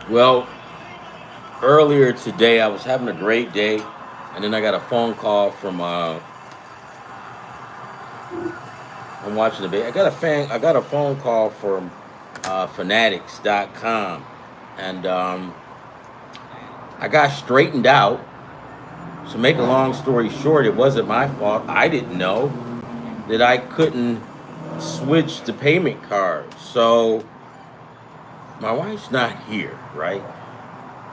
Well, earlier today I was having a great day, and then I got a phone call from I'm watching the video. I got a phone call from fanatics.com, and I got straightened out. So make a long story short, it wasn't my fault. I didn't know that I couldn't switch the payment card. So my wife's not here, right?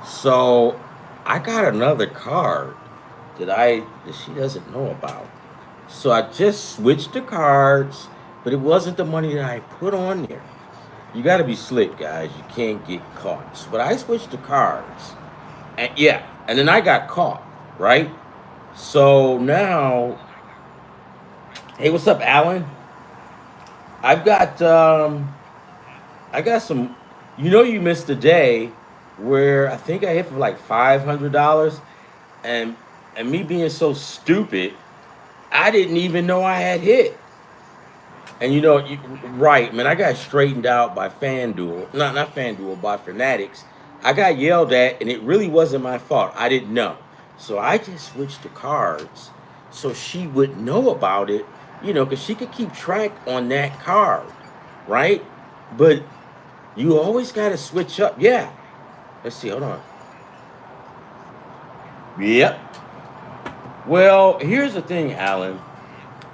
So I got another card that she doesn't know about. So I just switched the cards, but it wasn't the money that I put on there. You got to be slick, guys. You can't get caught. But I switched the cards, and yeah, and then I got caught, right? So now, hey, what's up, Alan? I've got I got some. You missed a day where I think I hit for like $500, and me being so stupid, I didn't even know I had hit. And right, man, I got straightened out by FanDuel. Not FanDuel, by Fanatics. I got yelled at, and it really wasn't my fault. I didn't know. So I just switched the cards so she would know about it, because she could keep track on that card, right? But you always got to switch up. Yeah. Let's see, hold on. Yep. Well, here's the thing, Alan.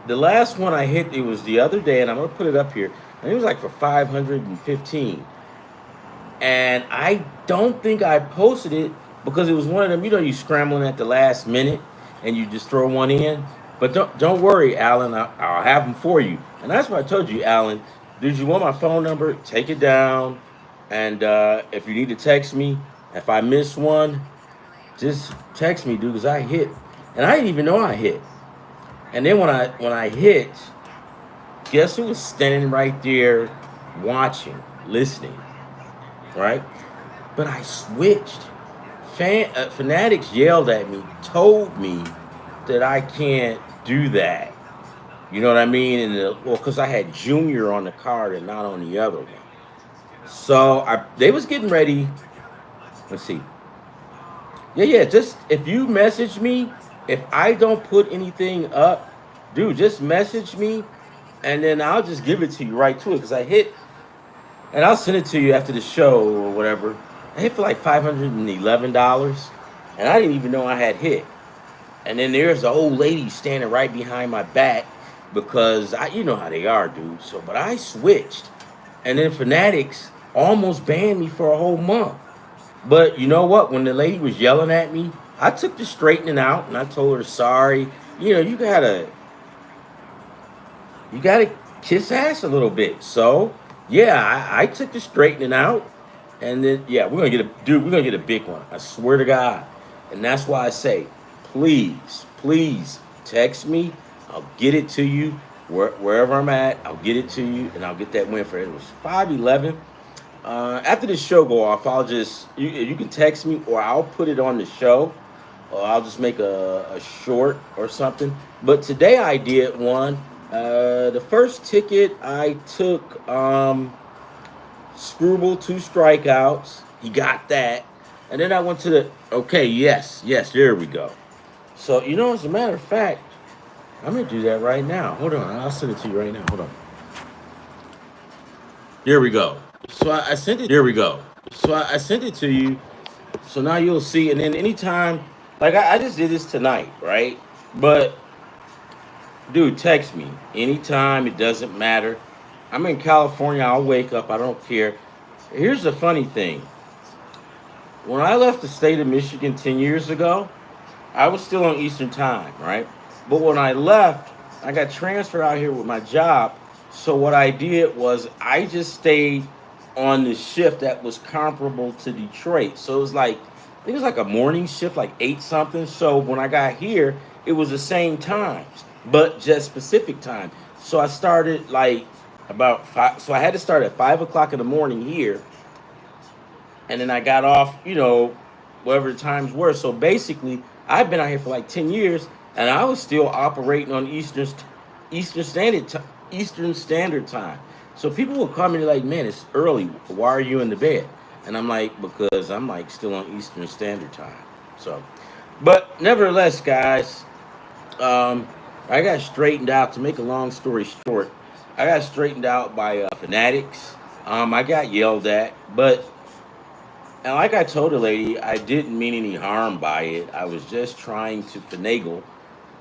The last one I hit, it was the other day, and I'm gonna put it up here. And it was like for 515. And I don't think I posted it because it was one of them, you scrambling at the last minute and you just throw one in. But don't worry, Alan. I'll have them for you. And that's what I told you, Alan. Did you want my phone number? Take it down. And if you need to text me, if I miss one, just text me, dude, because I hit. And I didn't even know I hit. And then when I hit, guess who was standing right there watching, listening, right? But I switched. Fanatics yelled at me, told me that I can't do that. You know what I mean? And because I had Junior on the card and not on the other one. So they was getting ready. Let's see. Yeah. Just if you message me, if I don't put anything up, dude, just message me, and then I'll just give it to you right to it because I hit, and I'll send it to you after the show or whatever. I hit for like $511, and I didn't even know I had hit. And then there's the old lady standing right behind my back because you know how they are, dude. So, but I switched, and then Fanatics almost banned me for a whole month. But you know what? When the lady was yelling at me, I took the straightening out and I told her sorry. You gotta kiss ass a little bit. So yeah, I took the straightening out, and then yeah, we're gonna get a big one. I swear to God. And that's why I say, please text me. I'll get it to you wherever I'm at. I'll get it to you, and I'll get that win for it. It was 511. After the show go off, I'll just you can text me or I'll put it on the show, or I'll just make a short or something. But today I did one. The first ticket I took, Screwball, 2 strikeouts. He got that, and then I went to the yes, there we go. So as a matter of fact, I'm gonna do that right now. Hold on, I'll send it to you right now. Hold on. There we go. So I sent it. There we go. So I sent it to you. So now you'll see. And then anytime, like I just did this tonight, right? But dude, text me anytime. It doesn't matter. I'm in California. I'll wake up. I don't care. Here's the funny thing. When I left the state of Michigan 10 years ago, I was still on Eastern time, right? But when I left, I got transferred out here with my job. So what I did was I just stayed on the shift that was comparable to Detroit. So it was like, I think it was like a morning shift, like 8 something. So when I got here, it was the same times, but just specific time. So I started like about 5. So I had to start at 5 o'clock in the morning here. And then I got off, whatever the times were. So basically, I've been out here for like 10 years, and I was still operating on Eastern Standard Time. So people will call me like, man, it's early. Why are you in the bed? And I'm like, because I'm like still on Eastern Standard Time. So, but nevertheless, guys, um, I got straightened out. To make a long story short, I got straightened out by fanatics. I got yelled at, but and like I told the lady, I didn't mean any harm by it. I was just trying to finagle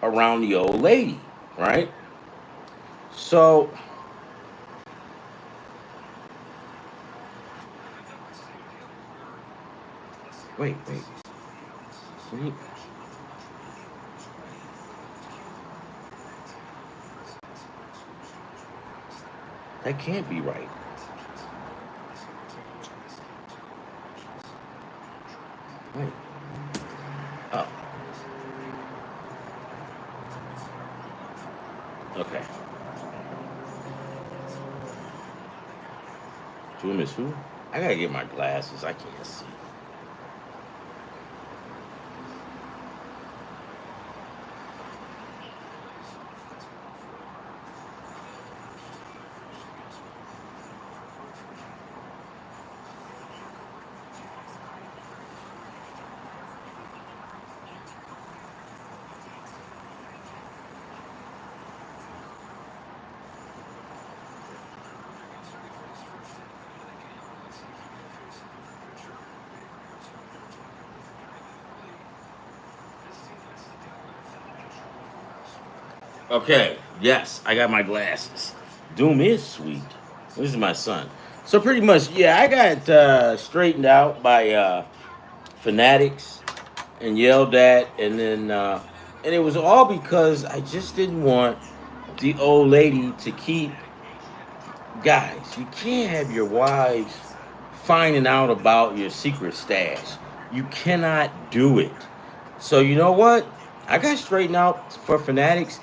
around the old lady, right? So, wait. Wait. That can't be right. Wait. Oh, okay. To Miss Who? I gotta get my glasses. I can't see. Okay. Yes, I got my glasses. Doom is sweet. This is my son. So pretty much, yeah, I got straightened out by fanatics and yelled at, and it was all because I just didn't want the old lady to keep. Guys, you can't have your wives finding out about your secret stash. You cannot do it. So you know what? I got straightened out for fanatics.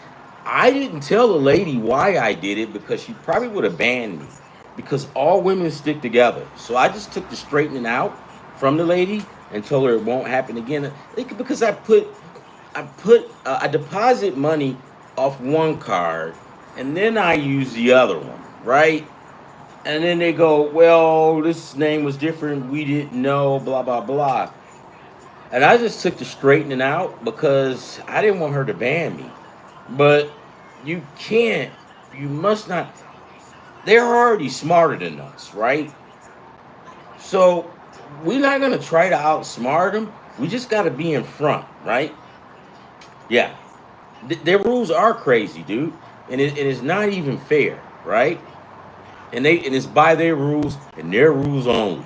I didn't tell the lady why I did it because she probably would have banned me. Because all women stick together. So I just took the straightening out from the lady and told her it won't happen again. Because I deposit money off one card and then I use the other one, right? And then they go, well, this name was different. We didn't know, blah, blah, blah. And I just took the straightening out because I didn't want her to ban me. But you can't, you must not. They're already smarter than us, right? So we're not going to try to outsmart them. We just got to be in front, right? Yeah. Their rules are crazy, dude. And it is not even fair, right? And it's by their rules and their rules only.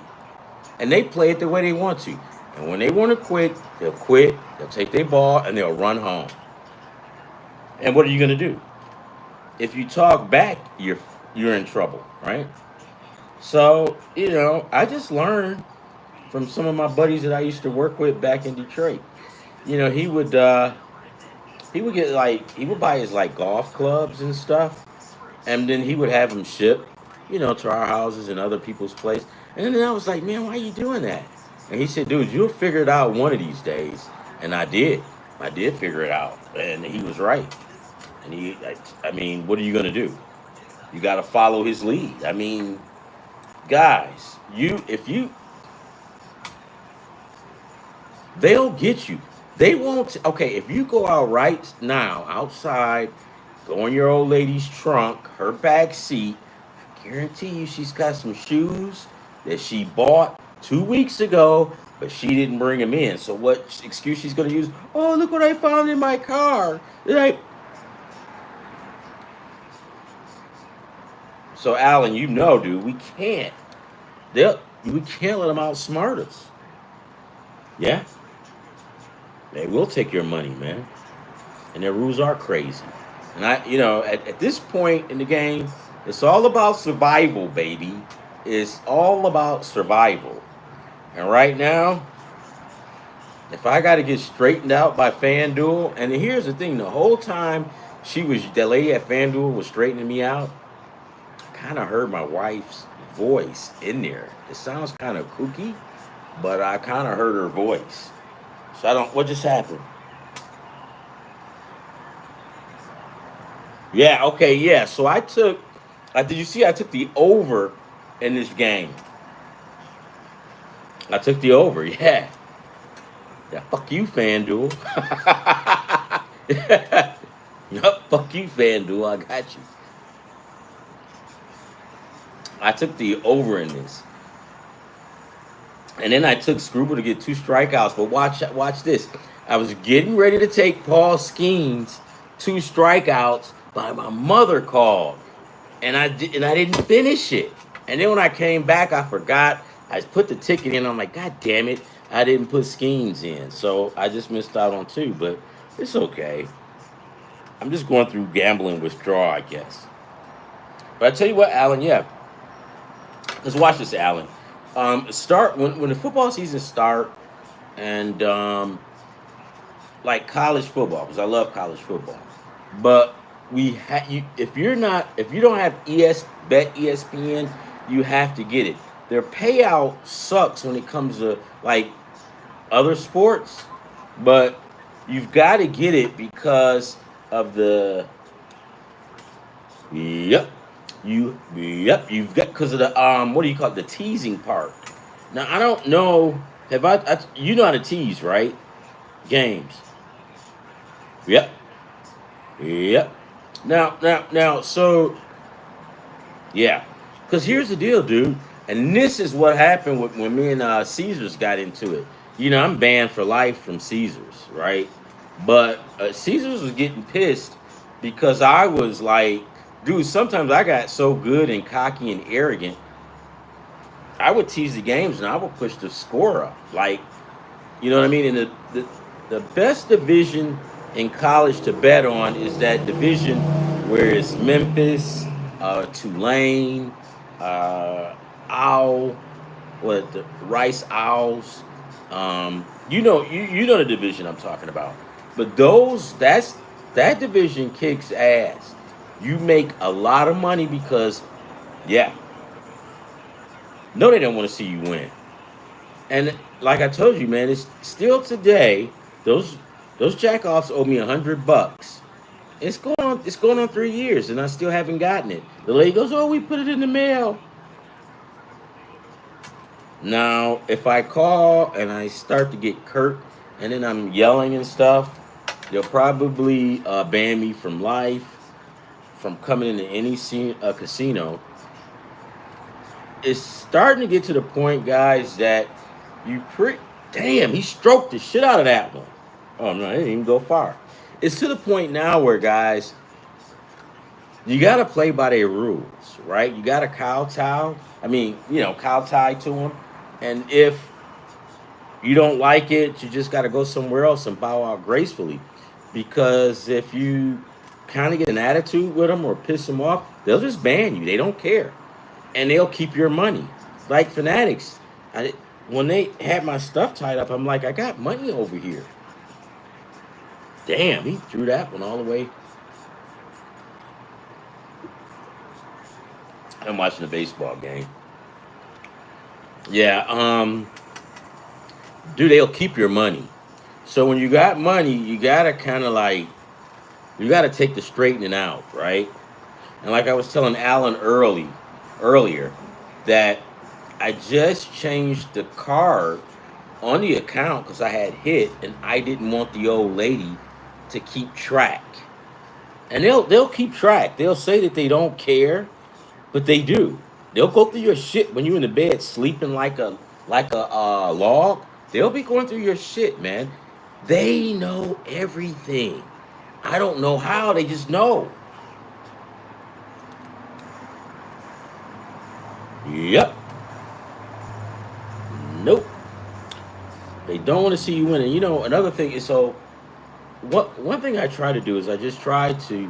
And they play it the way they want to. And when they want to quit, they'll quit. They'll take their ball and they'll run home. And what are you gonna do? If you talk back, you're in trouble, right? So I just learned from some of my buddies that I used to work with back in Detroit. He would get like he would buy his like golf clubs and stuff, and then he would have them shipped, to our houses and other people's place. And then I was like, man, why are you doing that? And he said, dude, you'll figure it out one of these days. And I did. I did figure it out, and he was right. And I mean, what are you gonna do? You got to follow his lead. I mean, guys, if you they'll get you. They won't. Okay, if you go out right now outside, go in your old lady's trunk, her back seat. Guarantee you, she's got some shoes that she bought 2 weeks ago, but she didn't bring them in. So what excuse she's gonna use? Oh, look what I found in my car. So Alan, dude, we can't let them outsmart us. Yeah, they will take your money, man, and their rules are crazy. And at this point in the game, it's all about survival, baby. It's all about survival. And right now, if I got to get straightened out by FanDuel, and here's the thing: the whole time that lady at FanDuel was straightening me out, I kind of heard my wife's voice in there. It sounds kind of kooky, but I kind of heard her voice. So I don't. What just happened? Yeah. Okay. Yeah. So I took. Did you see? I took the over in this game. I took the over. Yeah. Yeah. Fuck you, FanDuel. Yup. Fuck you, FanDuel. I got you. I took the over in this, and then I took Scrooble to get 2 strikeouts. But watch this. I was getting ready to take Paul Skeens 2 strikeouts, but my mother called, and I didn't finish it. And then when I came back, I forgot. I put the ticket in. I'm like, God damn it, I didn't put Skeens in, so I just missed out on 2. But it's okay. I'm just going through gambling withdrawal, I guess. But I tell you what, Alan, yeah. Let's watch this, Alan. Start when the football season start, and like college football, because I love college football. But if you don't have ESPN, you have to get it. Their payout sucks when it comes to like other sports, but you've got to get it because of the yep you've got because of the what do you call it, the teasing part. Now I don't know, you know how to tease, right? Games. Yep. Yep. Now, so yeah, because here's the deal, dude, and this is what happened when me and Caesars got into it. You know, I'm banned for life from Caesars, right? But Caesars was getting pissed because I was like, dude, sometimes I got so good and cocky and arrogant, I would tease the games and I would push the score up, like, you know what I mean? And the best division in college to bet on is that division where it's Memphis, Tulane, Owl, what the Rice Owls. You know the division I'm talking about. But that division kicks ass. You make a lot of money because, yeah, no, they don't want to see you win. And like I told you, man, it's still today. Those jackoffs owe me $100. It's going on 3 years, and I still haven't gotten it. The lady goes, "Oh, we put it in the mail." Now, if I call and I start to get curt, and then I'm yelling and stuff, they'll probably ban me from life, from coming into any casino. It's starting to get to the point, guys, that you damn, he stroked the shit out of that one. Oh no, it didn't even go far. It's to the point now where, guys, you got to play by their rules, right? You got to kowtow. I mean, kowtow to them. And if you don't like it, you just got to go somewhere else and bow out gracefully. Because if you kind of get an attitude with them or piss them off, they'll just ban you. They don't care. And they'll keep your money. Like Fanatics. When they had my stuff tied up, I'm like, I got money over here. Damn, he threw that one all the way. I'm watching a baseball game. Yeah, dude, they'll keep your money. So when you got money, you gotta kind of like, you gotta take the straightening out, right? And like I was telling Alan earlier, that I just changed the card on the account because I had hit, and I didn't want the old lady to keep track. And they'll keep track. They'll say that they don't care, but they do. They'll go through your shit when you're in the bed sleeping like a log. They'll be going through your shit, man. They know everything. I don't know how. They just know. Yep. Nope. They don't want to see you win. And another thing is, so one thing I try to do is I just try to,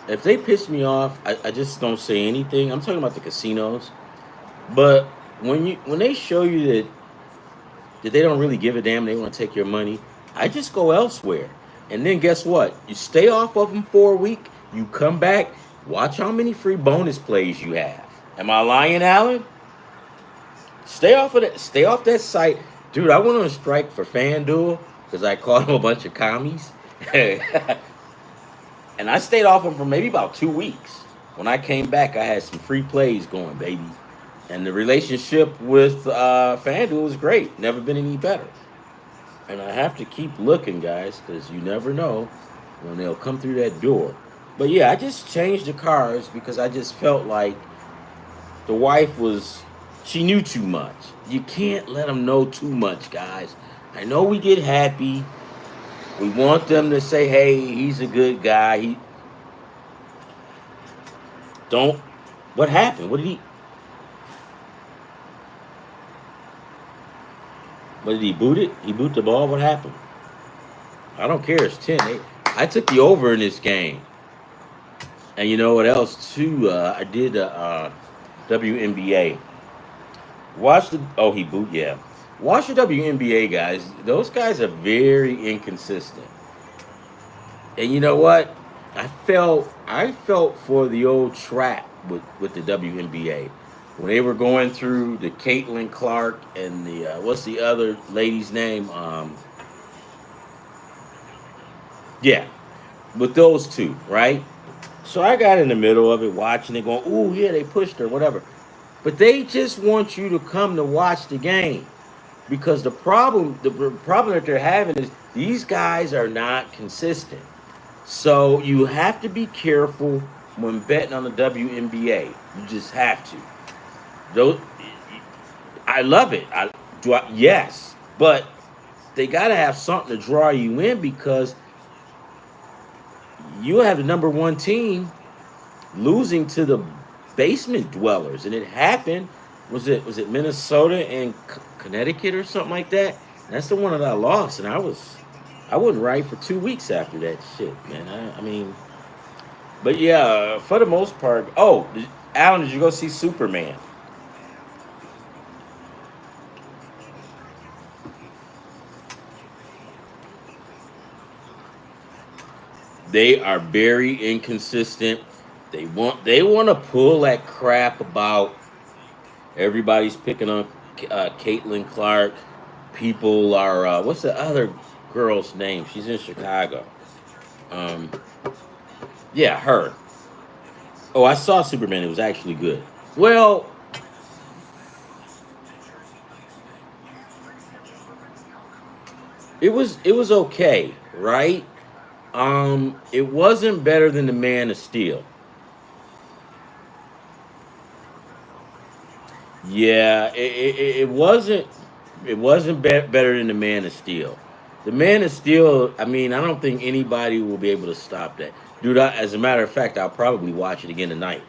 if they piss me off, I just don't say anything. I'm talking about the casinos. But when they show you that they don't really give a damn, they want to take your money, I just go elsewhere. And then guess what? You stay off of them for a week, you come back, watch how many free bonus plays you have. Am I lying, Alan? Stay off that site. Dude, I went on a strike for FanDuel because I caught him a bunch of commies. And I stayed off them for maybe about 2 weeks. When I came back, I had some free plays going, baby. And the relationship with FanDuel is great. Never been any better. And I have to keep looking, guys, because you never know when they'll come through that door. But yeah, I just changed the cars because I just felt like the wife was, she knew too much. You can't let them know too much, guys. I know we get happy. We want them to say, hey, he's a good guy. He don't. What happened? What did he boot it? He boot the ball? What happened? I don't care. It's 10. I took the over in this game. And you know what else, too? I did WNBA. Watch the. Oh, he boot, yeah. Watch the WNBA, guys. Those guys are very inconsistent. And you know what? I felt for the old trap with the WNBA when they were going through the Caitlin Clark and the what's the other lady's name? Yeah, with those two, right? So I got in the middle of it, watching it, going, "Ooh, yeah, they pushed her, whatever." But they just want you to come to watch the game because the problem that they're having is these guys are not consistent. So you have to be careful when betting on the WNBA. You just have to. Those, I love it. Yes, but they got to have something to draw you in because you have the number one team losing to the basement dwellers, and it happened. Was it Minnesota and Connecticut or something like that? That's the one that I lost, and I wasn't right for 2 weeks after that shit, man. I mean, but yeah, for the most part. Oh, Alan, did you go see Superman? They are very inconsistent. They want to pull that crap about everybody's picking on Caitlin Clark. People are what's the other girl's name? She's in Chicago. Um, yeah, her. Oh, I saw Superman. It was actually good. Well, it was okay, right? It wasn't better than the Man of Steel. Yeah, it wasn't. It wasn't better than the Man of Steel. The Man of Steel. I mean, I don't think anybody will be able to stop that, dude. As a matter of fact, I'll probably watch it again tonight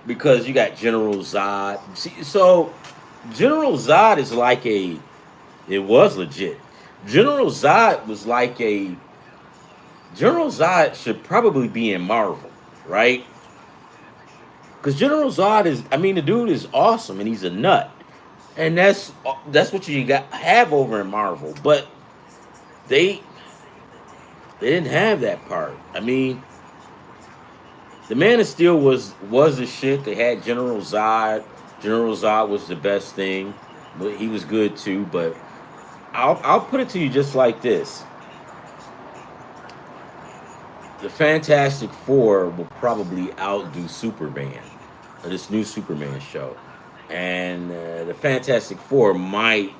because you got General Zod. See, so General Zod is like a. It was legit. General Zod was like a. General Zod should probably be in Marvel, right? Because General Zod is. I mean, the dude is awesome and he's a nut. And that's what you got have over in Marvel. But they they didn't have that part. I mean, the Man of Steel was the shit. They had General Zod. General Zod was the best thing. But he was good too. But I'll put it to you just like this: the Fantastic Four will probably outdo Superman, this new Superman show, and the Fantastic Four might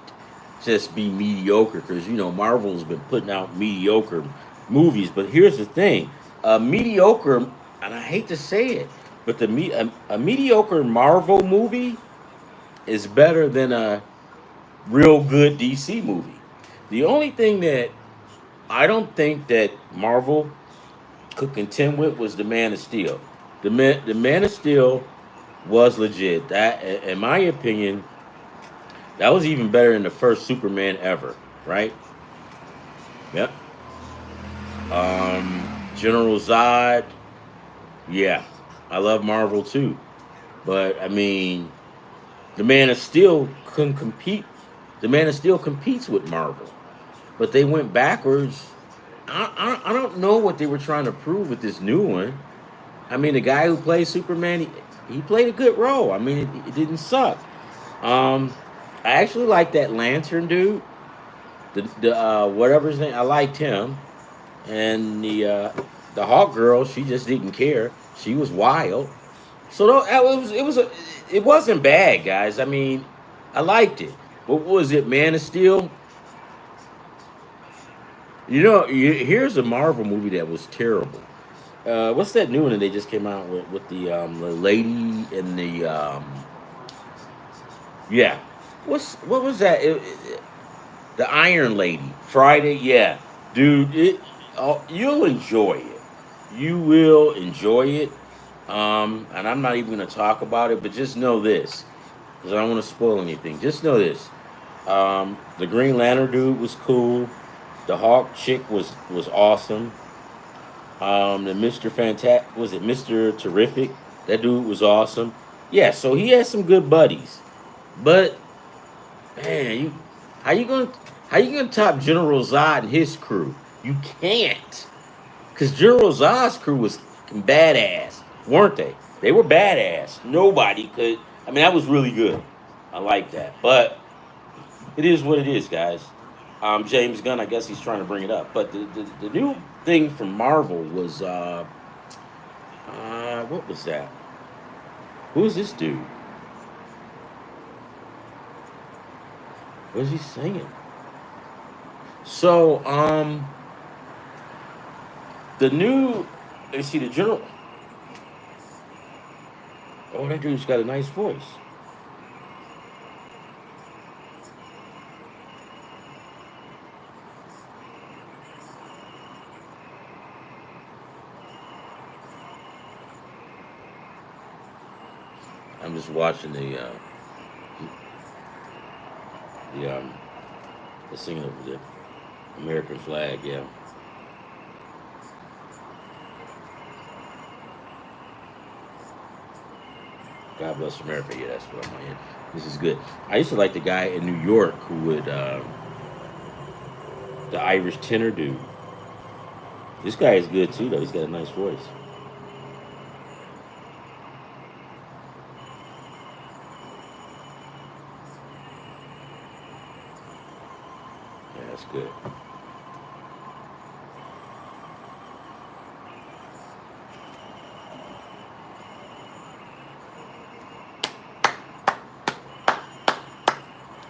just be mediocre because Marvel's been putting out mediocre movies. But here's the thing: a mediocre, and I hate to say it, but a mediocre Marvel movie is better than a real good DC movie. The only thing that I don't think that Marvel could contend with was the Man of Steel. The Man of Steel was legit. That, in my opinion, that was even better than the first Superman ever. Right? Yep. General Zod. Yeah, I love Marvel too, but I mean, the Man of Steel couldn't compete. The Man of Steel competes with Marvel, but they went backwards. I don't know what they were trying to prove with this new one. I mean, the guy who plays Superman, he played a good role. I mean, it didn't suck. Um, I actually like that Lantern dude, the whatever his name. I liked him, and the Hawk girl. She just didn't care. She was wild. So it wasn't bad, guys. I mean, I liked it. What was it, Man of Steel? Here's a Marvel movie that was terrible. What's that new one that they just came out with the lady and yeah. What was that? The Iron Lady. Friday, yeah. Dude, you'll enjoy it. You will enjoy it. And I'm not even gonna talk about it, but just know this, because I don't want to spoil anything. Just know this. The Green Lantern dude was cool. The Hawk chick was awesome. The Mr. Was it Mr. Terrific? That dude was awesome. Yeah, so he had some good buddies. But man, how you gonna how you gonna top General Zod and his crew? You can't. Cause General Zod's crew was fucking badass, weren't they? They were badass. Nobody could. I mean, that was really good. I like that. But it is what it is, guys. James Gunn, I guess he's trying to bring it up. But the new thing from Marvel was what was that? Who's this dude? What is he singing? So the new, you see the general. Oh, that dude's got a nice voice. I'm just watching the the singing of the American flag. Yeah. God bless America. Yeah, that's what I'm on. This is good. I used to like the guy in New York who would the Irish tenor dude. This guy is good too, though. He's got a nice voice. Yeah, that's good.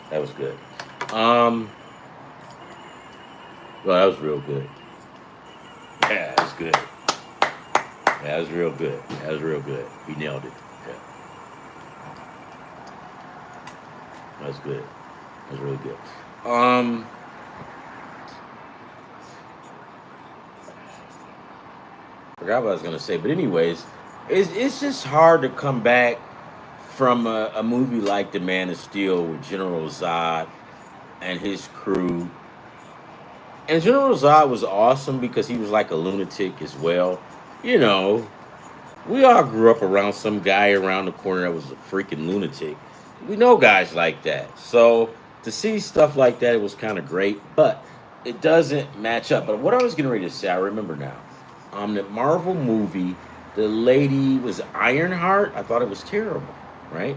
That was good. Um, well, that was real good. Yeah, that was good. Yeah, that was real good. That was real good. He nailed it. Yeah, that was good. That was really good. Forgot what I was gonna say, but anyways, it's just hard to come back from a movie like The Man of Steel with General Zod and his crew. And General Zod was awesome because he was like a lunatic as well. You know, we all grew up around some guy around the corner that was a freaking lunatic. We know guys like that. So to see stuff like that, it was kind of great, but it doesn't match up. But what I was getting ready to say, I remember now. The Marvel movie, the lady was Ironheart. I thought it was terrible, right?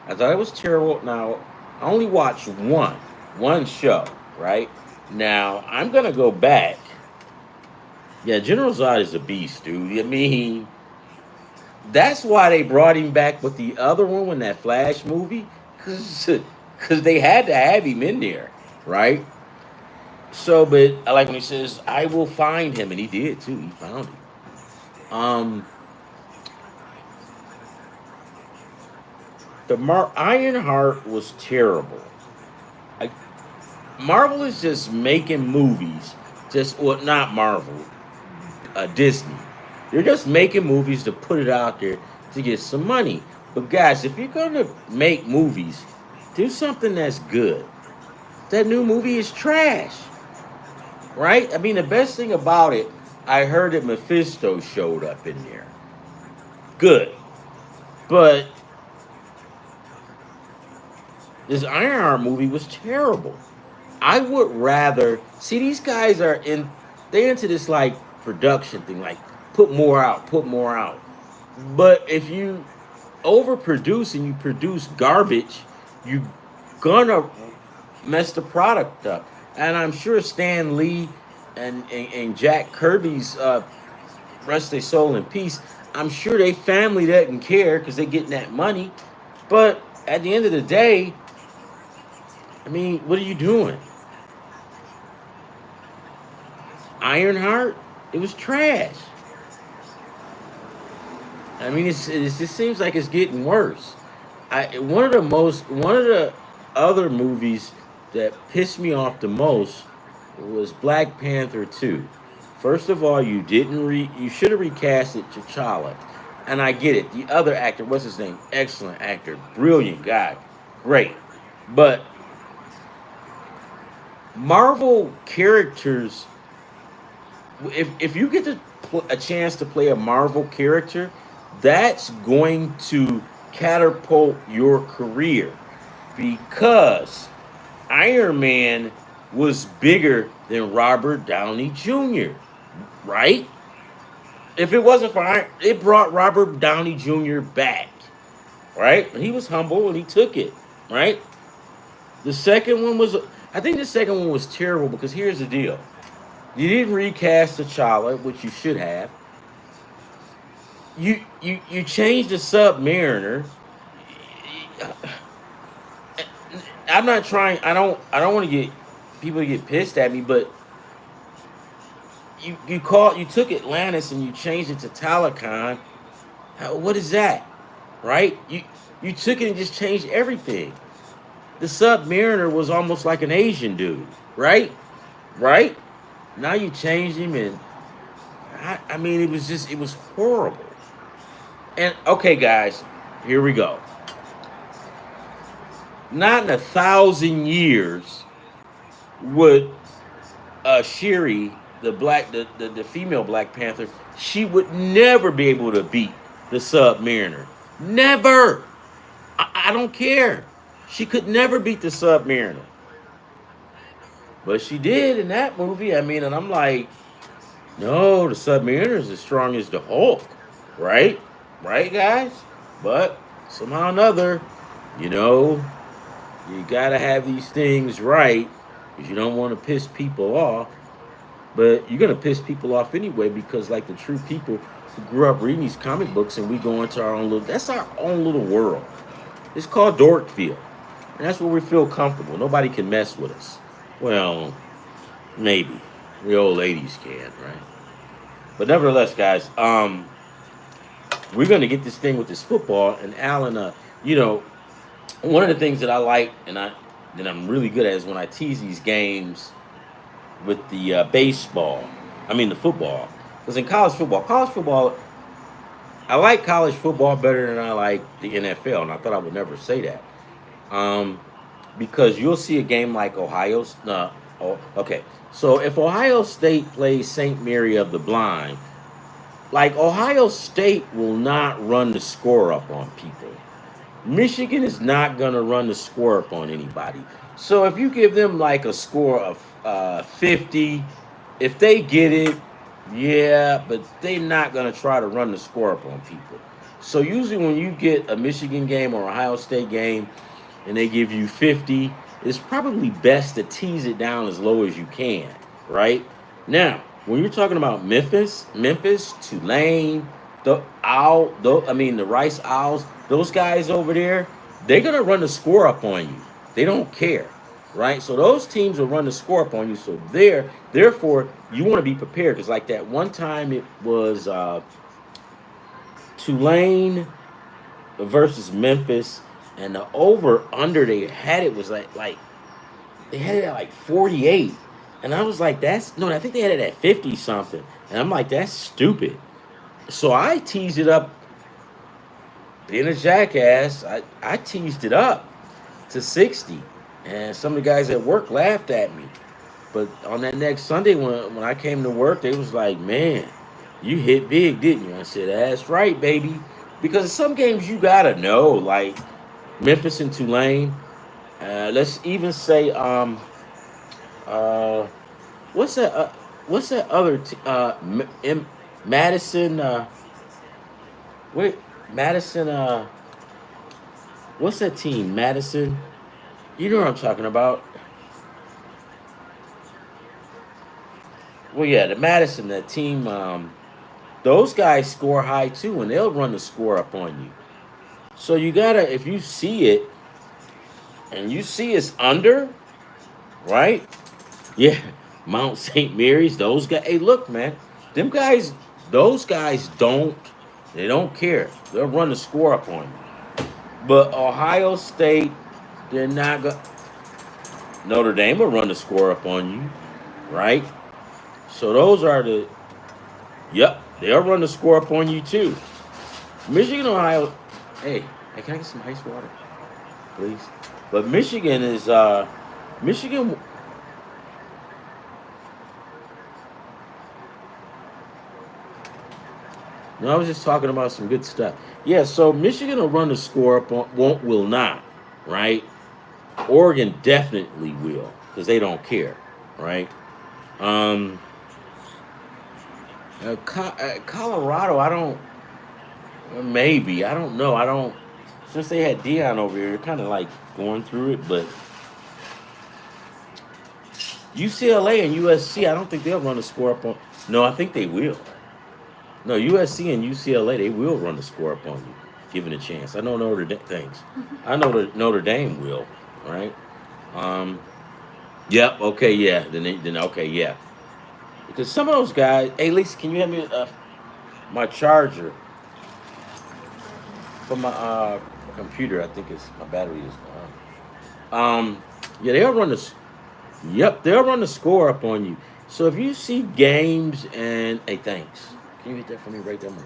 I thought it was terrible. Now, I only watched one show, right? Now, I'm going to go back. Yeah, General Zod is a beast, dude. I mean, that's why they brought him back with the other one when that Flash movie, because they had to have him in there, right? So, but I like when he says, "I will find him," and he did too. He found him. Um, the Ironheart was terrible. I, Marvel is just making movies, just well, not Marvel, Disney. They're just making movies to put it out there to get some money. But guys, if you're gonna make movies, do something that's good. That new movie is trash, right? I mean, the best thing about it, I heard that Mephisto showed up in there. Good, but this Ironheart movie was terrible. I would rather see these guys are in. They're into this like production thing, like put more out, put more out. But if you overproduce and you produce garbage, you gonna mess the product up. And I'm sure Stan Lee and Jack Kirby's rest their soul in peace. I'm sure they family doesn't care because they're getting that money. But at the end of the day, I mean, what are you doing? Ironheart, it was trash. I mean, it just seems like it's getting worse. One of the other movies that pissed me off the most was Black Panther 2. First of all, you should have recasted T'Challa. And I get it. The other actor, what's his name? Excellent actor, brilliant guy, great. But Marvel characters, if you get a chance to play a Marvel character, that's going to catapult your career because Iron Man was bigger than Robert Downey Jr., right? If it wasn't for Iron, it brought Robert Downey Jr. back, right? And he was humble and he took it, right? The second one was, I think the second one was terrible because here's the deal. You didn't recast T'Challa, which you should have. You changed the Submariner. I'm not trying. I don't want to get people to get pissed at me, but you took Atlantis and you changed it to Talakan. What is that, right? You took it and just changed everything. The Submariner was almost like an Asian dude, right? Right? Now you changed him, and I mean, it was horrible. And okay, guys, here we go. Not in 1,000 years would Shiri, the female Black Panther, she would never be able to beat the Submariner. Never. I don't care. She could never beat the Submariner. But she did in that movie. I mean, and I'm like, no, the Submariner is as strong as the Hulk, right? Right, guys? But somehow or another, you know, you gotta have these things right because you don't want to piss people off. But you're gonna piss people off anyway because, like the true people who grew up reading these comic books, and we go into our own little. That's our own little world. It's called Dorkfield, and that's where we feel comfortable. Nobody can mess with us. Well, maybe the old ladies can, right? But nevertheless, guys, we're gonna get this thing with this football. And Alan, you know, one of the things that I like and that I'm really good at is when I tease these games with the baseball. I mean the football. Because in college football, I like college football better than I like the NFL, and I thought I would never say that. Um, because you'll see a game like Ohio's. Oh, okay. So if Ohio State plays St. Mary of the Blind, like Ohio State will not run the score up on people. Michigan is not going to run the score up on anybody. So if you give them like a score of 50, if they get it, yeah, but they're not going to try to run the score up on people. So usually when you get a Michigan game or Ohio State game and they give you 50, it's probably best to tease it down as low as you can, right? Now, when you're talking about Memphis, Tulane, the Rice Owls, those guys over there, they're gonna run the score up on you. They don't care, right? So those teams will run the score up on you. So therefore, you want to be prepared because like that one time it was Tulane versus Memphis, and the over under they had it was like they had it at like 48. And I was like, that's no, I think they had it at 50 something. And I'm like, that's stupid. So I teased it up, being a jackass, I teased it up to 60. And some of the guys at work laughed at me. But on that next Sunday when I came to work, they was like, man, you hit big, didn't you? I said, that's right, baby. Because some games you gotta know, like Memphis and Tulane. Let's even say uh what's that what's that other Madison wait Madison what's that team? Madison. You know what I'm talking about. Well, yeah, the Madison, that team. those guys score high too, and they'll run the score up on you. So you gotta, if you see it and you see it's under, right? Yeah, Mount St. Mary's, those guys. Hey, look, man, them guys, those guys don't, they don't care. They'll run the score up on you. But Ohio State, they're not going. Notre Dame will run the score up on you, right? So those are the. Yep, they'll run the score up on you too. Michigan, Ohio. Hey, hey, can I get some ice water, please? But Michigan is Michigan. No, I was just talking about some good stuff. Yeah, so Michigan will run the score up on, won't, will not, right? Oregon definitely will because they don't care, right? Um, Colorado, I don't, maybe, I don't know. I don't, since they had Dion over here, kind of like going through it, but UCLA and USC, I don't think they'll run the score up on, no, I think they will. No, USC and UCLA, they will run the score up on you, given a chance. I know Notre Dame things. I know that Notre Dame will, right? Um, yep. Okay. Yeah. Then okay. Yeah. Because some of those guys. Hey, Lisa, can you hand me my charger for my computer? I think it's my battery is. Yeah, they'll run the. Yep, they'll run the score up on you. So if you see games and hey, thanks. Can you hit that for me right there, man?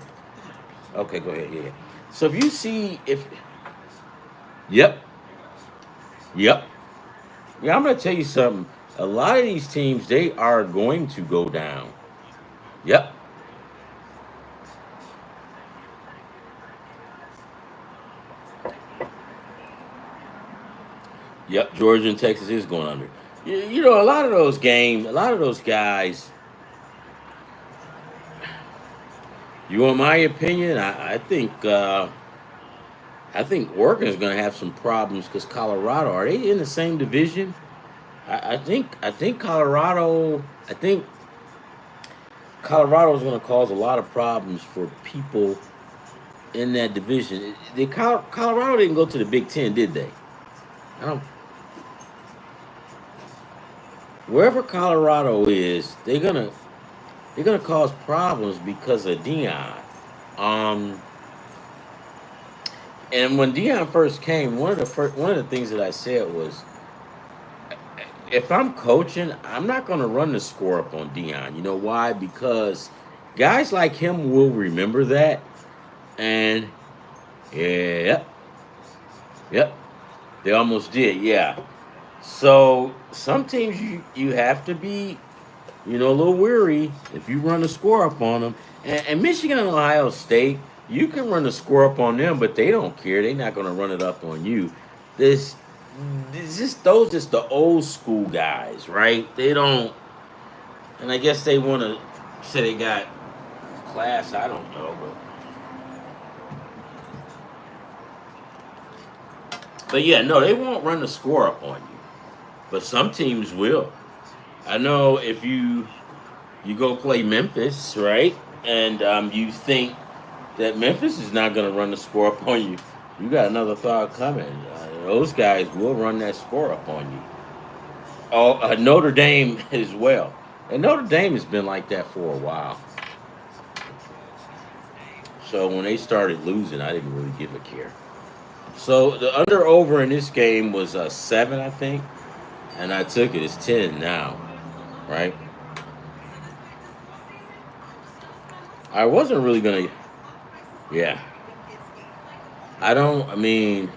Okay, go ahead. Yeah, yeah. So if you see if. Yep. Yep. Yeah, I'm gonna tell you something. A lot of these teams, they are going to go down. Yep. Yep. Georgia and Texas is going under. You know, a lot of those games, a lot of those guys. You want my opinion? I think Oregon is going to have some problems because Colorado are they in the same division? I think Colorado. I think Colorado is going to cause a lot of problems for people in that division. Colorado didn't go to the Big Ten, did they? I don't. Wherever Colorado is, they're gonna cause problems because of Dion. Um, and when Dion first came, one of the things that I said was, if I'm coaching, I'm not gonna run the score up on Dion. You know why? Because guys like him will remember that, and yep, yep, they almost did, yeah. So some teams you have to be a little weary if you run the score up on them. And Michigan and Ohio State, you can run the score up on them, but they don't care. They're not going to run it up on you. This, just the old school guys, right? They don't, and I guess they want to say they got class. I don't know, but yeah, no, they won't run the score up on you. But some teams will. I know if you go play Memphis, right? And you think that Memphis is not going to run the score up on you. You got another thought coming. Those guys will run that score up on you. Oh, Notre Dame as well. And Notre Dame has been like that for a while. So when they started losing, I didn't really give a care. So the under over in this game was 7, I think, and I took it. It's 10 now, right? I wasn't really gonna. Yeah, I don't. I mean,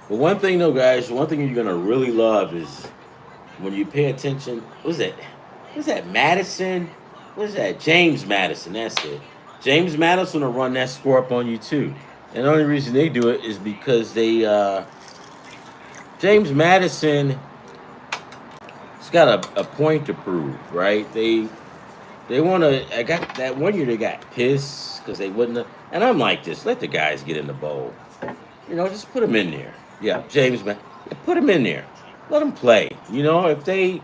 but one thing though, guys, one thing you're gonna really love is when you pay attention. What's that? What's that? Madison? What's that? James Madison. That's it. James Madison will run that score up on you too. And the only reason they do it is because they James Madison has got a point to prove, right? They want to. I got that one year they got pissed because they wouldn't. And I'm like this. Let the guys get in the bowl. Just put them in there. Yeah, James, man, yeah, put them in there. Let them play. If they,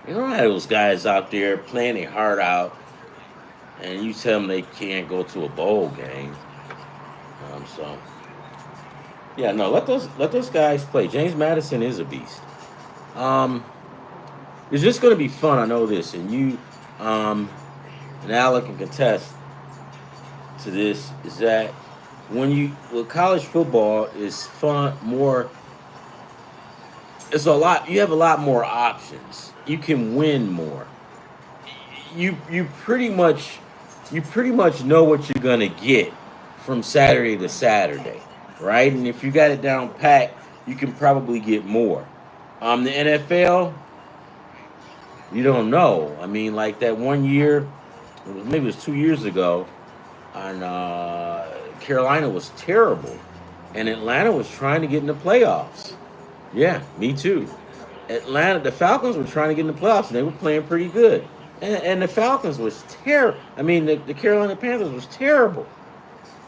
how those guys out there playing their heart out, and you tell them they can't go to a bowl game. So yeah, no, let those guys play. James Madison is a beast. Um, it's just going to be fun. I know this, and you, um, and Alec can contest to this. Is that college football is fun more. It's a lot. You have a lot more options. You can win more. You pretty much know what you're gonna get from Saturday to Saturday, right? And if you got it down pat, you can probably get more. The NFL, you don't know. I mean, like that one year, maybe it was 2 years ago, and Carolina was terrible, and Atlanta was trying to get in the playoffs. Yeah, me too. The Falcons were trying to get in the playoffs, and they were playing pretty good. And the Falcons was terrible. I mean, the Carolina Panthers was terrible.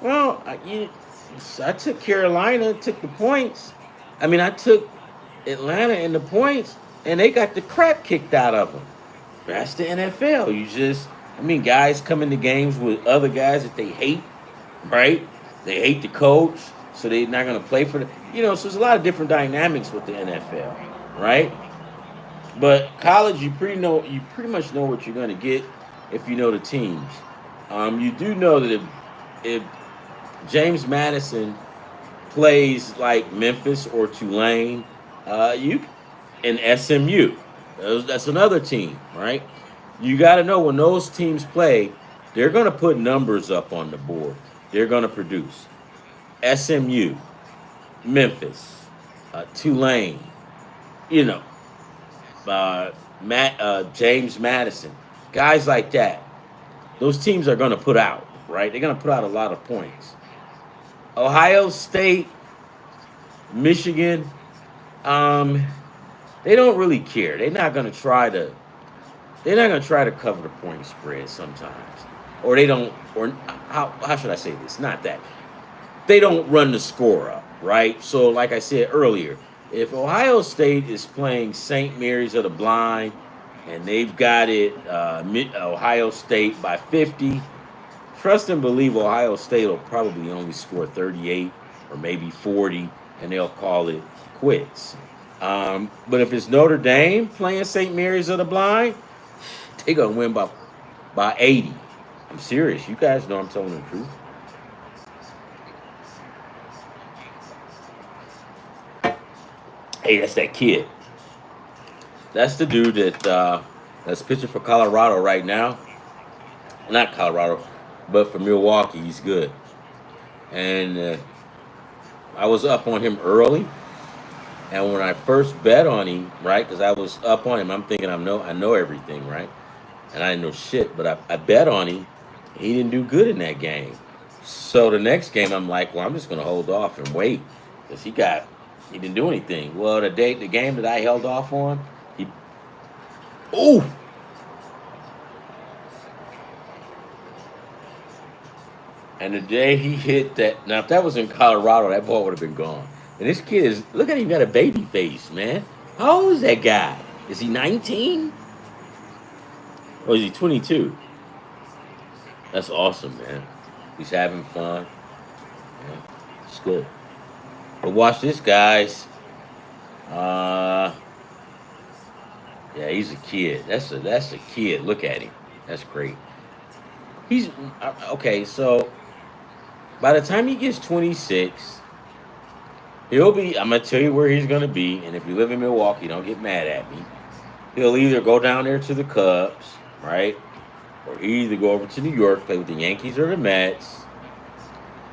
Well, I took Carolina, took the points. I mean, I took Atlanta in the points, and they got the crap kicked out of them. That's the NFL. I mean, guys come into games with other guys that they hate, right? They hate the coach, so they're not going to play for the. So there's a lot of different dynamics with the NFL, right? But college, you pretty much know what you're going to get if you know the teams. You do know that if James Madison plays like Memphis or Tulane, you and SMU, that's another team, right? You got to know when those teams play, they're going to put numbers up on the board. They're going to produce. SMU, Memphis, Tulane, you know, James Madison, guys like that. Those teams are going to put out, right? They're going to put out a lot of points. Ohio State, Michigan, um, they don't really care. They're not going to try to. They're not going to try to cover the point spread sometimes, or they don't. Or how should I say this? Not that they don't run the score up, right? So, like I said earlier, if Ohio State is playing St. Mary's of the Blind and they've got it Ohio State by 50, trust and believe Ohio State will probably only score 38 or maybe 40, and they'll call it quits. But if it's Notre Dame playing St. Mary's of the Blind, they're going to win by 80. I'm serious. You guys know I'm telling the truth. Hey, that's that kid. That's the dude that's pitching for Colorado right now. Not Colorado, but for Milwaukee. He's good. And I was up on him early. And when I first bet on him, right, because I was up on him, I'm thinking I know everything, right? And I didn't know shit, but I bet on him. He didn't do good in that game. So the next game, I'm like, well, I'm just going to hold off and wait because he didn't do anything. Well, the game that I held off on, he, ooh, and the day he hit that. Now, if that was in Colorado, that ball would have been gone. And this kid look at him, got a baby face, man. How old is that guy? Is he 19? Or is he 22? That's awesome, man. He's having fun. Yeah, it's good. But watch this, guys. Yeah, he's a kid. That's a kid. Look at him. That's great. He's okay. So by the time he gets 26, he'll be. I'm gonna tell you where he's gonna be. And if you live in Milwaukee, don't get mad at me. He'll either go down there to the Cubs, right? Or he either go over to New York, play with the Yankees or the Mets.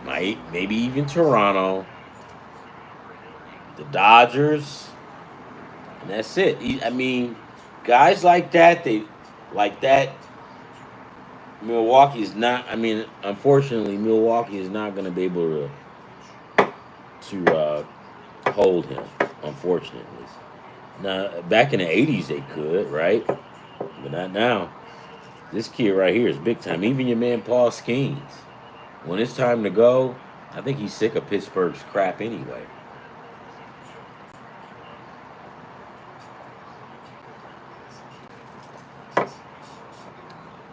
Maybe even Toronto, the Dodgers, and that's it. I mean, guys like that, Milwaukee is not. I mean, unfortunately, Milwaukee is not going to be able to hold him. Unfortunately, now back in the '80s they could, right? But not now. This kid right here is big time. Even your man Paul Skeens. When it's time to go, I think he's sick of Pittsburgh's crap anyway.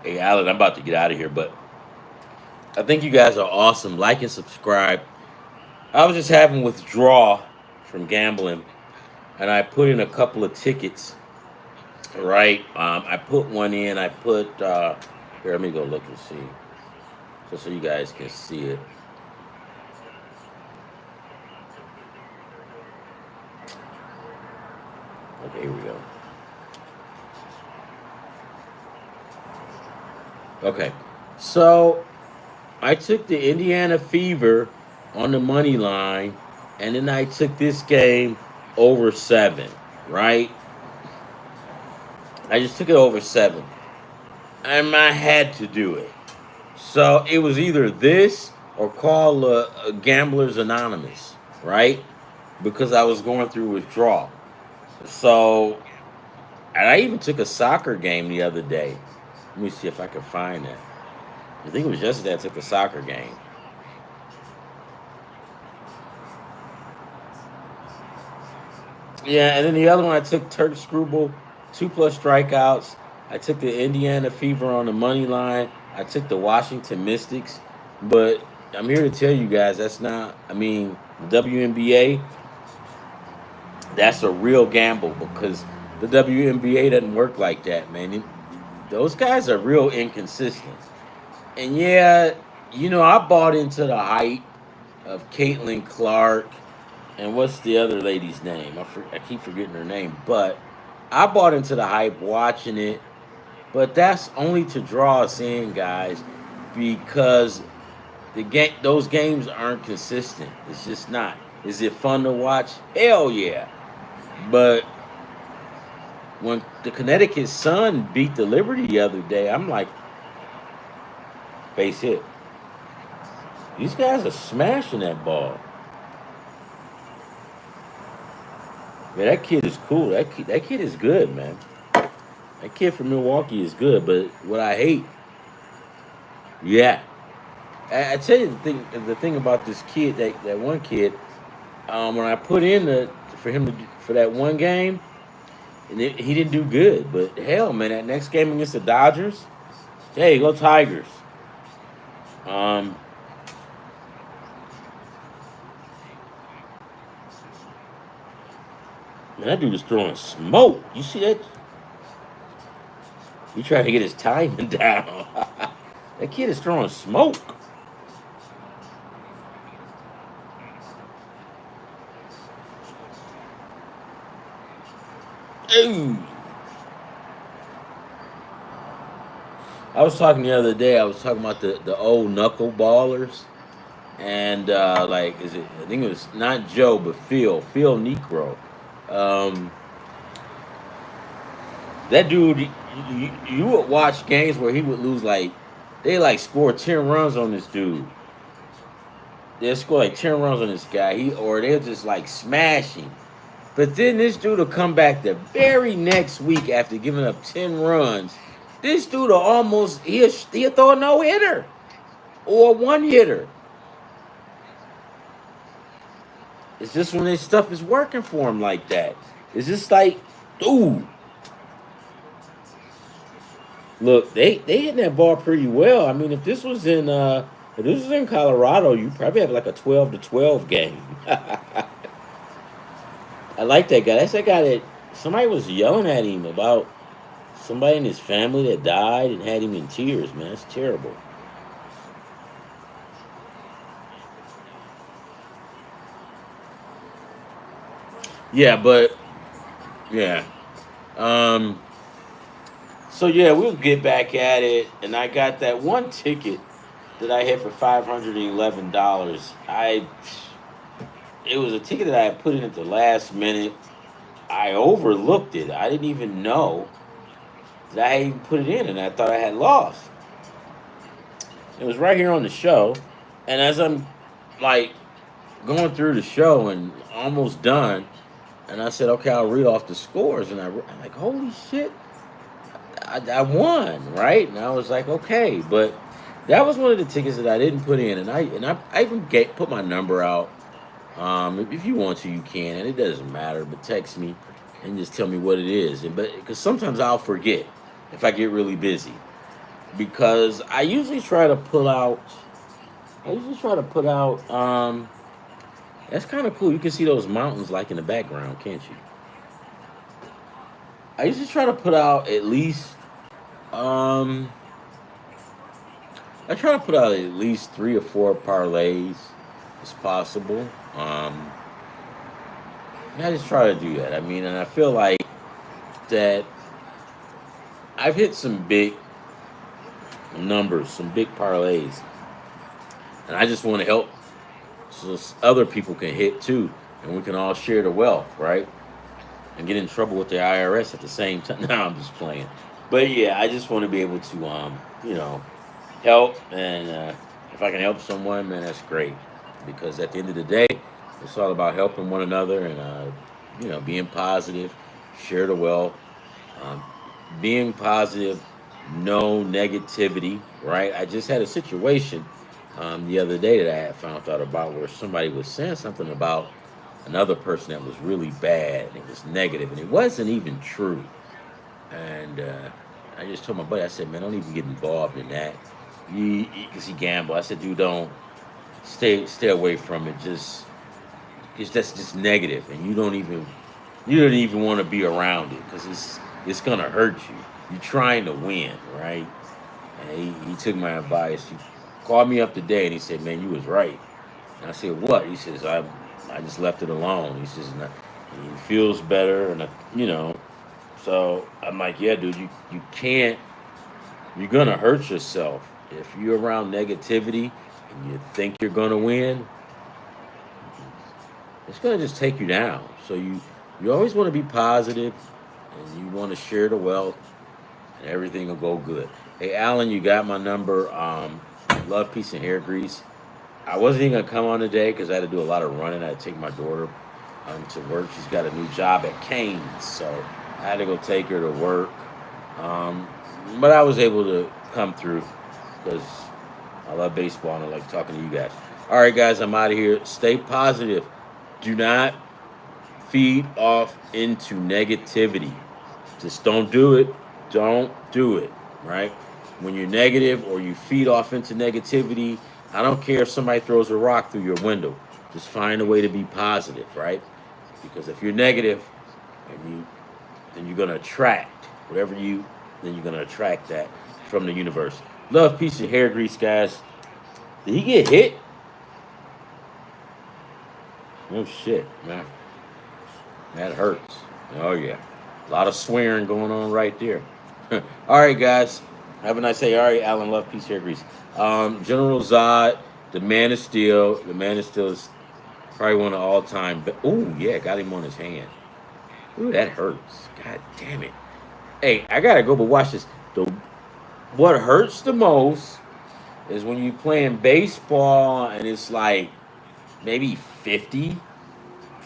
Hey, Alan, I'm about to get out of here, but I think you guys are awesome. Like and subscribe. I was just having withdrawal from gambling, and I put in a couple of tickets. Right, I put one in. I put here. Let me go look and see, just so you guys can see it. Okay, here we go. Okay, so I took the Indiana Fever on the money line, and then I took this game over 7. Right, I just took it over 7, and I had to do it. So it was either this or call Gamblers Anonymous, right? Because I was going through withdrawal. So, and I even took a soccer game the other day. Let me see if I can find that. I think it was yesterday I took a soccer game. Yeah, and then the other one I took Turk Screwball, 2+ strikeouts. I took the Indiana Fever on the money line. I took the Washington Mystics. But I'm here to tell you guys that's not, I mean, the WNBA, that's a real gamble because the WNBA doesn't work like that, man. Those guys are real inconsistent. And yeah, I bought into the hype of Caitlin Clark and what's the other lady's name? I keep forgetting her name, but I bought into the hype watching it. But that's only to draw us in, guys, because those games aren't consistent. It's just not. Is it fun to watch? Hell yeah! But when the Connecticut Sun beat the Liberty the other day, I'm like, base hit. These guys are smashing that ball. Man, that kid is cool. That kid is good, man. That kid from Milwaukee is good. But what I hate, yeah, I tell you the thing about this kid, that one kid, when I put in for him for that one game, and he didn't do good. But hell, man, that next game against the Dodgers, hey, go Tigers. Um, Man, that dude is throwing smoke. You see that? He trying to get his timing down. That kid is throwing smoke. Ooh. I was talking the other day. I was talking about the old knuckleballers, and like, is it? I think it was not Joe, but Phil Necro. Um, that dude, you would watch games where he would lose like they like score 10 runs on this dude. They'll score like 10 runs on this guy. Or they'll just like smash him. But then this dude will come back the very next week after giving up 10 runs. This dude will almost he'll throw a no hitter or a one hitter. It's just when this stuff is working for him like that. It's just like, dude. Look, they hitting that ball pretty well. I mean, if this was in Colorado, you probably have like a 12-12 game. I like that guy. That's that guy that somebody was yelling at him about somebody in his family that died and had him in tears, man. That's terrible. Yeah, but yeah. Um so yeah, we'll get back at it. And I got that one ticket that I had for $511. It was a ticket that I had put in at the last minute. I overlooked it. I didn't even know that I had even put it in, and I thought I had lost. It was right here on the show, and as I'm like going through the show and almost done, and I said, okay, I'll read off the scores, and I'm like, holy shit, I won, right? And I was like, okay, but that was one of the tickets that I didn't put in, and I even put my number out. If you want to, you can, and it doesn't matter. But text me and just tell me what it is, and but because sometimes I'll forget if I get really busy. because I usually try to pull out. I usually try to put out. That's kind of cool. You can see those mountains like in the background, can't you? I usually try to put out at least. Um, I try to put out at least 3 or 4 parlays, as possible. Um, I just try to do that. I mean, and I feel like that I've hit some big numbers, some big parlays, and I just want to help so other people can hit too, and we can all share the wealth, right? And get in trouble with the IRS at the same time. No, I'm just playing. But yeah, I just want to be able to, you know, help, and if I can help someone, man, that's great. Because at the end of the day, it's all about helping one another and, being positive, share the wealth, um, being positive, no negativity, right? I just had a situation the other day that I had found out about where somebody was saying something about another person that was really bad and it was negative and it wasn't even true. And I just told my buddy, I said, man, don't even get involved in that. Because he gamble. I said, dude, don't stay away from it. Just, because that's just negative, and you don't even want to be around it because it's gonna hurt you. You're trying to win, right? And he took my advice. He called me up today and he said, man, you was right. And I said, what? He says, I just left it alone. He says, "No, it feels better, and so I'm like, yeah, dude, you can't. You're gonna hurt yourself if you're around negativity and you think you're gonna win. It's gonna just take you down. So you always want to be positive, and you want to share the wealth, and everything will go good. Hey, Alan, you got my number. Love, peace, and hair grease. I wasn't even gonna come on today because I had to do a lot of running. I had to take my daughter to work. She's got a new job at Cane's, so I had to go take her to work. Um, but I was able to come through because I love baseball and I like talking to you guys. All right, guys, I'm out of here. Stay positive. Do not feed off into negativity. Just don't do it. Don't do it, right? When you're negative or you feed off into negativity, I don't care if somebody throws a rock through your window. Just find a way to be positive, right? Because if you're negative, and then you're gonna attract whatever you then you're gonna attract that from the universe. Love, peace, and hair grease, guys. Did he get hit? Oh shit, man. That hurts. Oh yeah. A lot of swearing going on right there. All right, guys. Have a nice day. All right, Alan. Love, peace, hair grease. General Zod, the Man of Steel. The Man of Steel is probably one of all time. But oh yeah, got him on his hand. Ooh, that hurts. God damn it. Hey, I gotta go, but watch this. What hurts the most is when you playing baseball and it's like maybe 50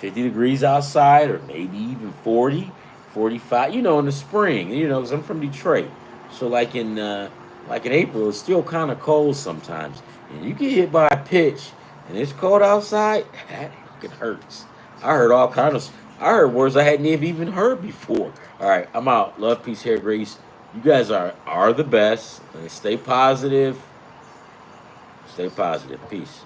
degrees outside, or maybe even 40, 45. In the spring, because I'm from Detroit. So like in April, it's still kind of cold sometimes. And you get hit by a pitch and it's cold outside, that fucking hurts. I heard all kinds of I heard words I hadn't even heard before. All right, I'm out. Love, peace, hair, grease. You guys are the best. And stay positive. Stay positive. Peace.